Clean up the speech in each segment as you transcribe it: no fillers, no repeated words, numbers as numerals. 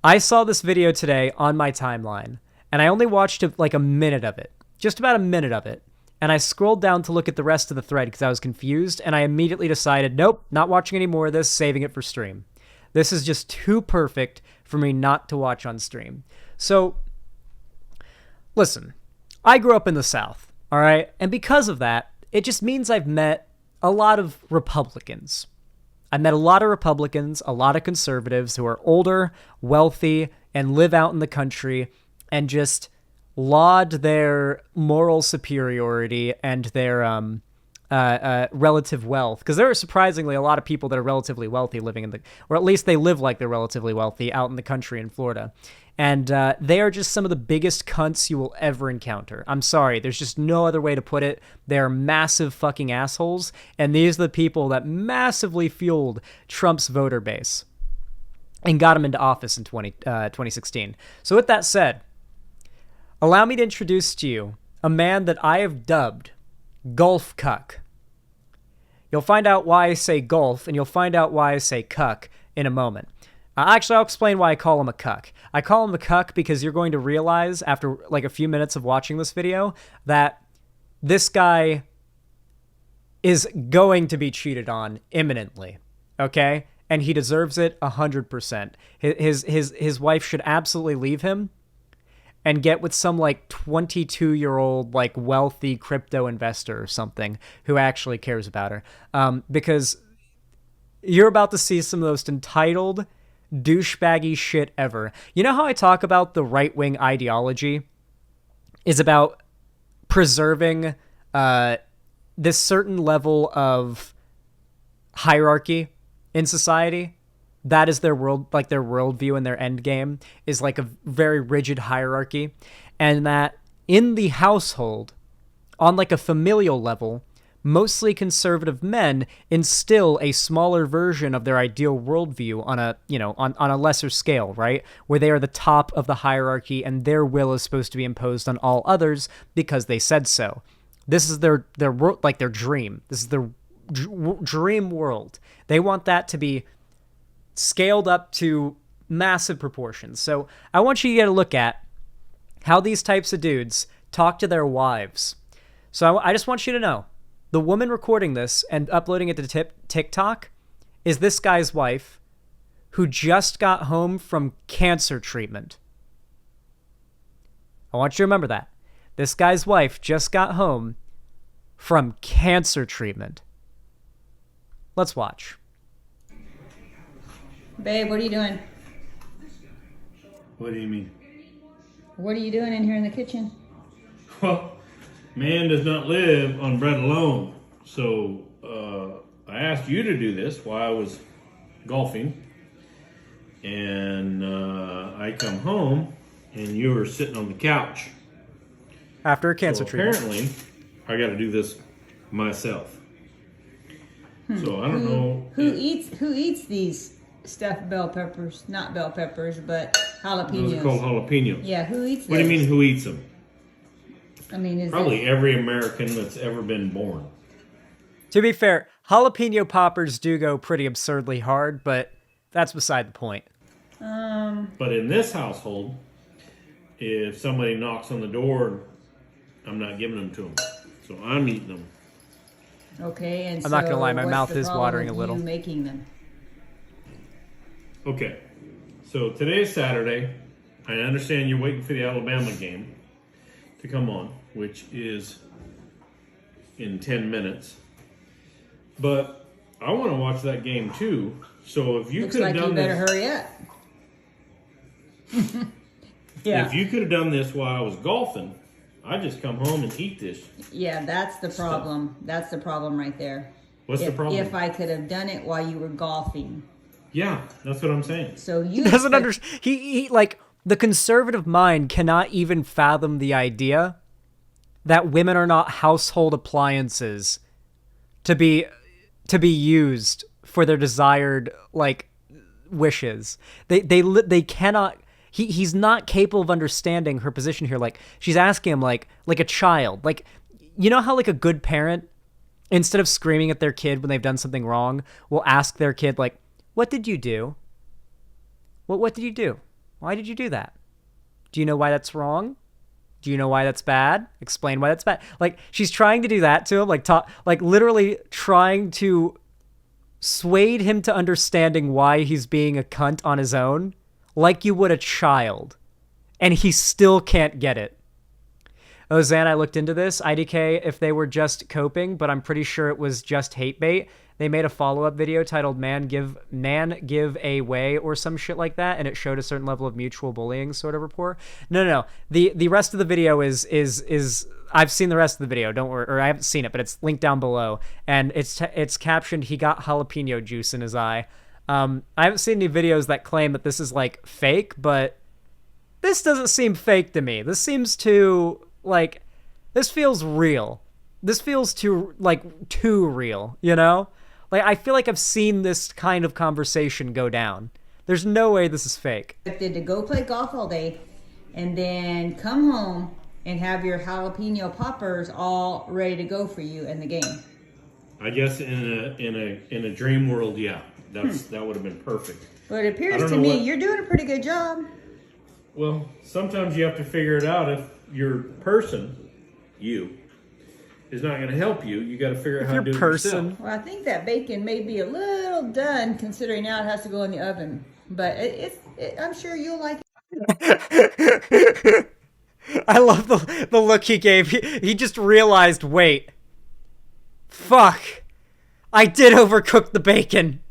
I saw this video today on my timeline, and I only watched like a minute of it, just about a minute of it. And I scrolled down to look at the rest of the thread because I was confused, and I immediately decided, nope, not watching any more of this, saving it for stream. This is just too perfect for me not to watch on stream. So, listen, I grew up in the South, all right? And because of that, it just means I've met a lot of Republicans. I've met a lot of Republicans, a lot of conservatives who are older, wealthy, and live out in the country and just laud their moral superiority and their relative wealth. Because there are surprisingly a lot of people that are relatively wealthy living in the, or at least they live like they're relatively wealthy out in the country in Florida. And they are just some of the biggest cunts you will ever encounter. I'm sorry, there's just no other way to put it. They're massive fucking assholes, and these are the people that massively fueled Trump's voter base and got him into office in 2016. So with that said, allow me to introduce to you a man that I have dubbed Golf Cuck. You'll find out why I say golf, and you'll find out why I say cuck in a moment. Actually, I'll explain why I call him a cuck. I call him a cuck because you're going to realize after like a few minutes of watching this video that this guy is going to be cheated on imminently, okay? And he deserves it 100%. His wife should absolutely leave him and get with some like 22-year-old like wealthy crypto investor or something who actually cares about her. Because you're about to see some of the most entitled, douchebaggy shit ever. You know how I talk about the right-wing ideology is about preserving this certain level of hierarchy in society? That is their world, like their worldview and their end game is like a very rigid hierarchy. And that in the household, on like a familial level, mostly conservative men instill a smaller version of their ideal worldview on a, you know, on a lesser scale, right? Where they are the top of the hierarchy and their will is supposed to be imposed on all others because they said so. This is their like their dream. This is their dream world. They want that to be scaled up to massive proportions. So I want you to get a look at how these types of dudes talk to their wives. So I just want you to know, the woman recording this and uploading it to TikTok is this guy's wife who just got home from cancer treatment. I want you to remember that. This guy's wife just got home from cancer treatment. Let's watch. Babe, what are you doing? What do you mean? What are you doing in here in the kitchen? Well, man does not live on bread alone. So I asked you to do this while I was golfing. And I come home and you were sitting on the couch. After a cancer treatment. Apparently, I got to do this myself. So I don't know. Who eats these stuffed bell peppers? Not bell peppers, but jalapenos. Those are called jalapenos. Yeah, who eats those? What do you mean, who eats them? I mean, is Probably every American that's ever been born. To be fair, jalapeno poppers do go pretty absurdly hard, but that's beside the point. But in this household, if somebody knocks on the door, I'm not giving them to them. So I'm eating them. Okay, and I'm not gonna lie, my what's mouth the is problem watering a with little. you making them? Okay, so today's Saturday. I understand you're waiting for the Alabama game to come on, which is in 10 minutes. But I want to watch that game too. So if you Looks could have like done you better this, hurry up. Yeah. if you could have done this while I was golfing, I'd just come home and eat this. Yeah, that's the problem. That's the problem right there. What's the problem? If I could have done it while you were golfing. Yeah, that's what I'm saying. So you He doesn't understand. He like the conservative mind cannot even fathom the idea that women are not household appliances to be used for their desired like wishes. They cannot. He's not capable of understanding her position here. Like she's asking him like a child. Like, you know how like a good parent, instead of screaming at their kid when they've done something wrong, will ask their kid like, "What did you do? What did you do?" Why did you do that? Do you know why that's wrong? Do you know why that's bad? Explain why that's bad. Like, she's trying to do that to him, like literally trying to sway him to understanding why he's being a cunt on his own, like you would a child. And he still can't get it. Oh, Zan, I looked into this. IDK, if they were just coping, but I'm pretty sure it was just hate bait. They made a follow-up video titled Man Give a Way or some shit like that, and it showed a certain level of mutual bullying sort of rapport. No. The rest of the video is I've seen the rest of the video, don't worry, or I haven't seen it, but it's linked down below, and it's captioned, he got jalapeno juice in his eye. I haven't seen any videos that claim that this is like fake, but this doesn't seem fake to me. This seems too, like, this feels real. This feels too real, you know? Like, I feel like I've seen this kind of conversation go down. There's no way this is fake. To go play golf all day and then come home and have your jalapeno poppers all ready to go for you in the game. I guess in a dream world, yeah, that would have been perfect. But it appears to me you're doing a pretty good job. Well, sometimes you have to figure it out. If your person, you, is not going to help you, you got to figure out how to do it yourself. Well, I think that bacon may be a little done considering now it has to go in the oven. But I'm sure you'll like it. I love the look he gave. He just realized, wait, fuck, I did overcook the bacon.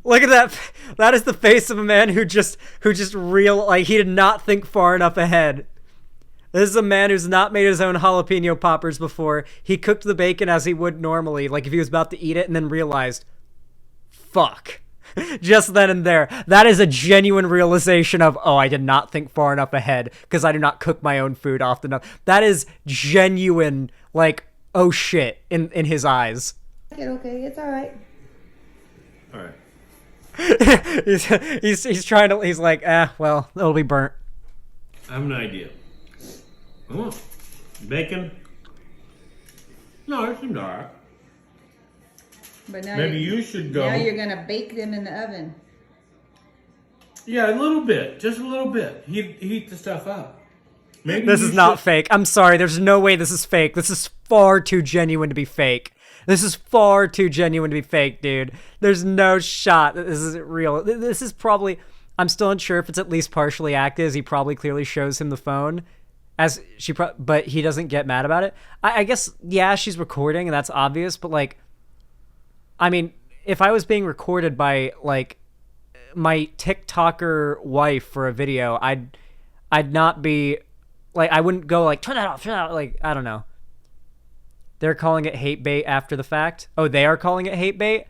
Look at that. That is the face of a man who just like, he did not think far enough ahead. This is a man who's not made his own jalapeno poppers before. He cooked the bacon as he would normally, like if he was about to eat it, and then realized, fuck. Just then and there. That is a genuine realization of, oh, I did not think far enough ahead because I do not cook my own food often enough. That is genuine, like, oh shit, in his eyes. Okay, it's all right. All right. he's trying to, he's like, well, it'll be burnt. I have an idea. Oh, bacon? No, it seemed all right. But now maybe you should go. Now you're going to bake them in the oven. Yeah, a little bit. Just a little bit. Heat the stuff up. Maybe this is not fake. I'm sorry. There's no way this is fake. This is far too genuine to be fake. This is far too genuine to be fake, dude. There's no shot that this isn't real. This is probably... I'm still unsure if it's at least partially acted, as he probably clearly shows him the phone. But he doesn't get mad about it. I guess, yeah, she's recording, and that's obvious, but, like... I mean, if I was being recorded by, like, my TikToker wife for a video, I'd not be, like, I wouldn't go, like, turn that off, like, I don't know. They're calling it hate bait after the fact? Oh, they are calling it hate bait?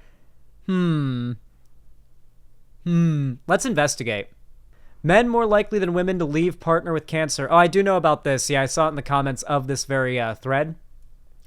Let's investigate. Men more likely than women to leave partner with cancer. Oh, I do know about this. Yeah, I saw it in the comments of this very thread.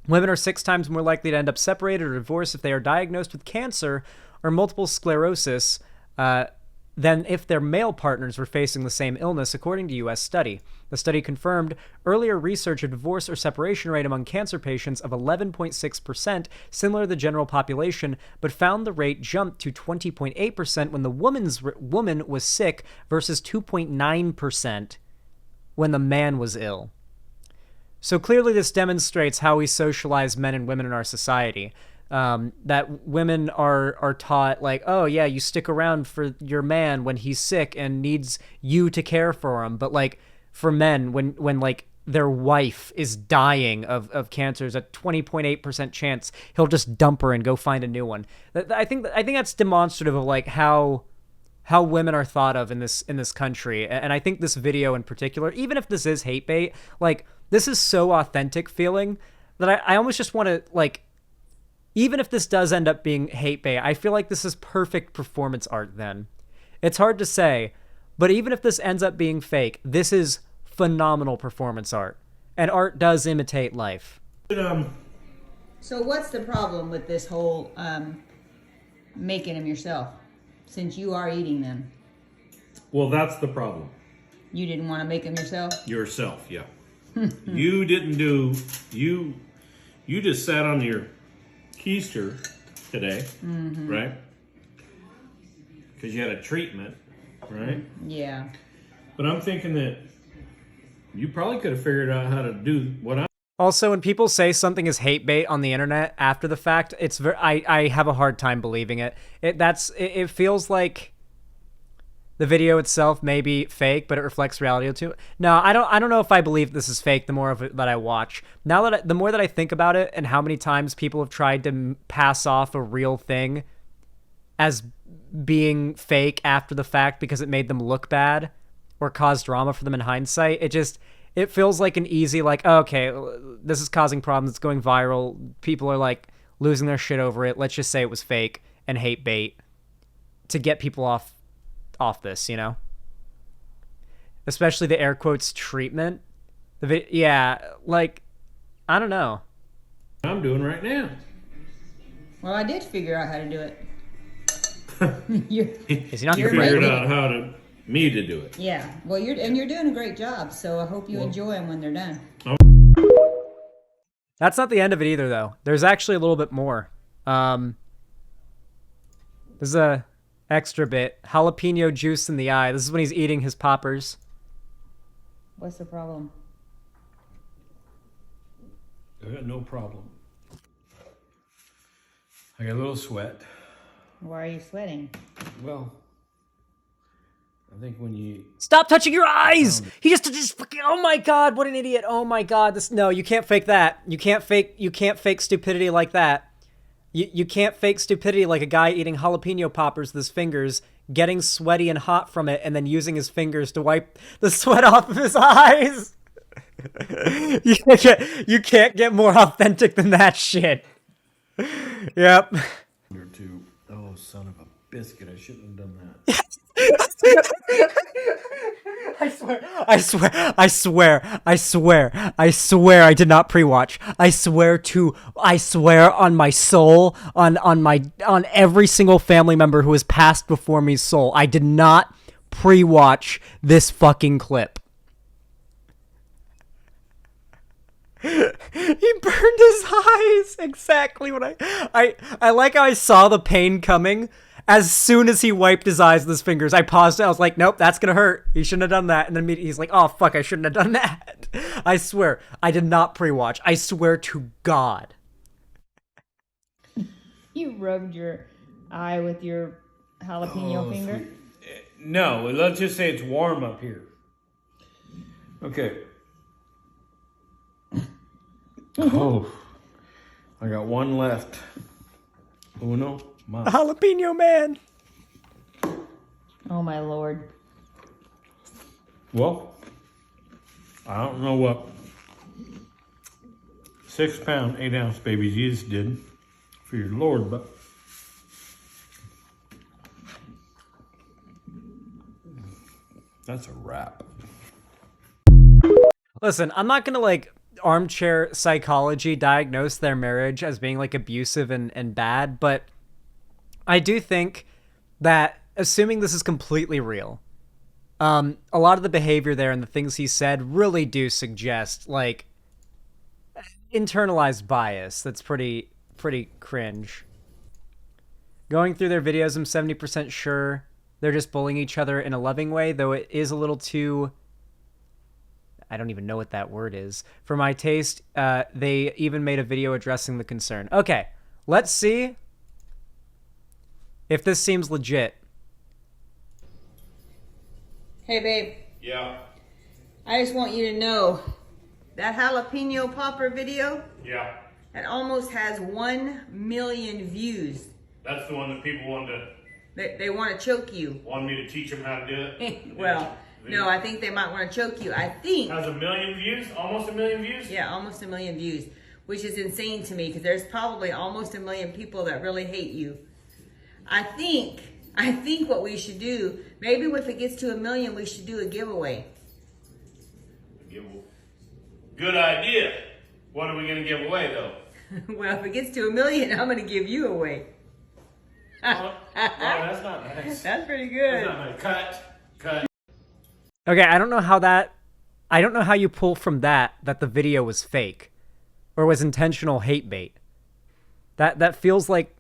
Women are 6 times more likely to end up separated or divorced if they are diagnosed with cancer or multiple sclerosis than if their male partners were facing the same illness, according to U.S. study. The study confirmed earlier research of divorce or separation rate among cancer patients of 11.6%, similar to the general population, but found the rate jumped to 20.8% when the woman was sick versus 2.9% when the man was ill. So clearly this demonstrates how we socialize men and women in our society. That women are taught, like, oh, yeah, you stick around for your man when he's sick and needs you to care for him. But, like, for men, when like, their wife is dying of cancer, there's a 20.8% chance he'll just dump her and go find a new one. I think that's demonstrative of, like, how women are thought of in this country. And I think this video in particular, even if this is hate bait, like, this is so authentic feeling that I almost just want to, like, even if this does end up being hate bait, I feel like this is perfect performance art then. It's hard to say, but even if this ends up being fake, this is phenomenal performance art. And art does imitate life. So what's the problem with this whole making them yourself, since you are eating them? Well, that's the problem. You didn't want to make them yourself? Yourself, yeah. You didn't do... You just sat on your keister today, right? Because you had a treatment. right? Yeah. But I'm thinking that you probably could have figured out how to do what I'm. Also, when people say something is hate bait on the internet after the fact, I have a hard time believing it. It feels like the video itself may be fake, but it reflects reality too. No, I don't know if I believe this is fake. The more of it that I watch, the more that I think about it, and how many times people have tried to pass off a real thing as being fake after the fact because it made them look bad or caused drama for them in hindsight. It feels like an easy, like, oh, okay, this is causing problems. It's going viral. People are like losing their shit over it. Let's just say it was fake and hate bait to get people off this, you know? Especially the air quotes treatment. Yeah, like, I don't know. I'm doing right now. Well, I did figure out how to do it. Is he not You here? figured out how to me to do it. Yeah. Well, you're doing a great job. So I hope you enjoy them when they're done. That's not the end of it either, though. There's actually a little bit more. There's a extra bit. Jalapeno juice in the eye. This is when he's eating his poppers. What's the problem? No problem. I got a little sweat. Why are you sweating? Well, I think when you Stop touching your eyes! He just fucking, oh my god, what an idiot. Oh my god, no, you can't fake that. You can't fake stupidity like that. You can't fake stupidity like a guy eating jalapeno poppers with his fingers, getting sweaty and hot from it, and then using his fingers to wipe the sweat off of his eyes. You can't get more authentic than that shit. Yep. or two. Oh, son of a biscuit! I shouldn't have done that. I swear I did not pre-watch. I swear on my soul, on every single family member who has passed before me's soul, I did not pre-watch this fucking clip. He burned his eyes exactly when I like how I saw the pain coming. As soon as he wiped his eyes with his fingers, I paused it. I was like, nope, that's gonna hurt. He shouldn't have done that. And then immediately he's like, oh, fuck, I shouldn't have done that. I swear, I did not pre-watch. I swear to God. You rubbed your eye with your jalapeno finger? Sweet. No, let's just say it's warm up here. Okay. Oh, I got one left. Uno, mas. Jalapeno man. Oh, my Lord. Well, I don't know what 6 pound, 8 ounce baby Jesus did for your Lord, but that's a wrap. Listen, I'm not gonna like armchair psychology diagnose their marriage as being like abusive and bad, but I do think that, assuming this is completely real, a lot of the behavior there and the things he said really do suggest like internalized bias that's pretty cringe. Going through their videos, I'm 70% sure they're just bullying each other in a loving way, though it is a little too, I don't even know what that word is. For my taste, they even made a video addressing the concern. Okay, let's see if this seems legit. Hey, babe. Yeah. I just want you to know that jalapeno popper video, Yeah. that almost has 1 million views. That's the one that people wanted They want to choke you. me to teach them how to do it. Well, no, I think they might want to choke you. I think. Has 1 million views? Almost 1 million views? Yeah, almost 1 million views, which is insane to me because there's probably almost 1 million people that really hate you. I think what we should do, maybe if it gets to 1 million, we should do a giveaway. Good idea. What are we going to give away, though? Well, if it gets to 1 million, I'm going to give you away. Oh, that's not nice. That's pretty good. That's not nice. Cut. Okay, I don't know how you pull from that the video was fake or was intentional hate bait. That feels like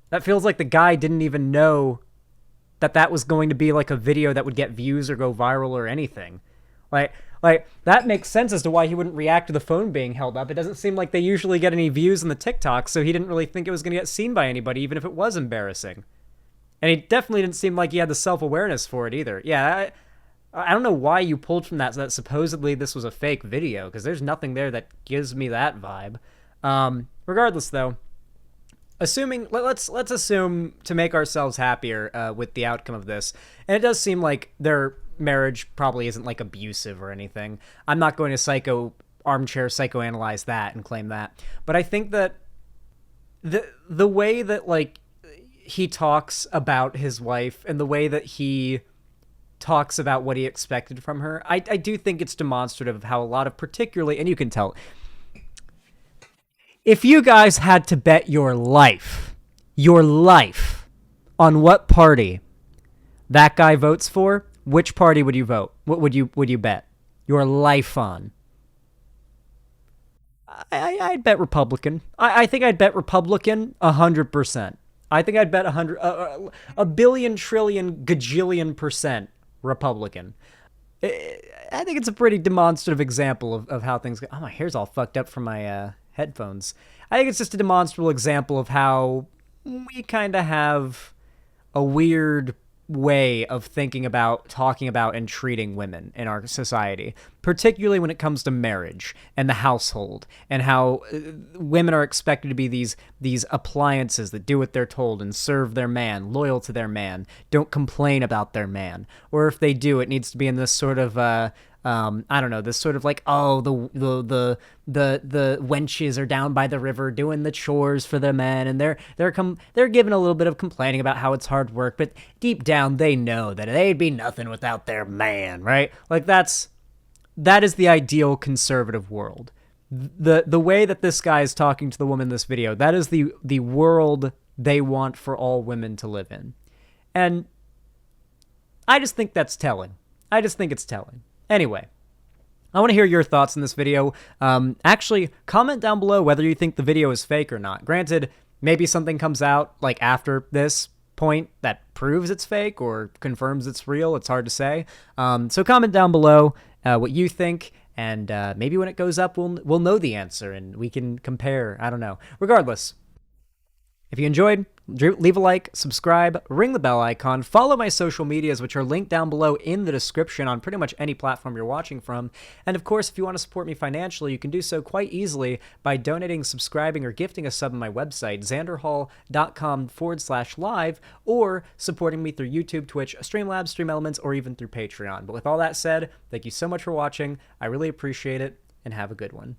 the guy didn't even know that was going to be like a video that would get views or go viral or anything. Like that makes sense as to why he wouldn't react to the phone being held up. It doesn't seem like they usually get any views on the TikTok, so he didn't really think it was going to get seen by anybody, even if it was embarrassing. And he definitely didn't seem like he had the self-awareness for it either. Yeah, I don't know why you pulled from that supposedly this was a fake video, because there's nothing there that gives me that vibe. Regardless, though, let's assume to make ourselves happier with the outcome of this, and it does seem like their marriage probably isn't like abusive or anything. I'm not going to armchair psychoanalyze that and claim that, but I think that the way that like he talks about his wife and the way that he talks about what he expected from her, I do think it's demonstrative of how a lot of, particularly, and you can tell, if you guys had to bet your life on what party that guy votes for, which party would you vote? What would you bet your life on? I'd bet Republican. I think I'd bet Republican 100%. I think I'd bet a billion, trillion, gajillion % Republican. I think it's a pretty demonstrative example of how things go. Oh, my hair's all fucked up from my headphones. I think it's just a demonstrable example of how we kind of have a weird way of thinking about, talking about, and treating women in our society, particularly when it comes to marriage and the household, and how women are expected to be these appliances that do what they're told and serve their man, loyal to their man, don't complain about their man, or if they do, it needs to be in this sort of I don't know, this sort of like, oh, the wenches are down by the river doing the chores for the men, and they're giving a little bit of complaining about how it's hard work, but deep down they know that they'd be nothing without their man, right? Like that is the ideal conservative world. The way that this guy is talking to the woman in this video, that is the world they want for all women to live in. And I just think that's telling. I just think it's telling. Anyway, I want to hear your thoughts on this video. Actually, comment down below whether you think the video is fake or not. Granted, maybe something comes out like after this point that proves it's fake or confirms it's real. It's hard to say. So comment down below what you think, and maybe when it goes up, we'll know the answer and we can compare. I don't know. Regardless, if you enjoyed, leave a like, subscribe, ring the bell icon, follow my social medias, which are linked down below in the description on pretty much any platform you're watching from. And of course, if you want to support me financially, you can do so quite easily by donating, subscribing, or gifting a sub on my website, xanderhal.com/live, or supporting me through YouTube, Twitch, Streamlabs, Stream Elements, or even through Patreon. But with all that said, thank you so much for watching. I really appreciate it, and have a good one.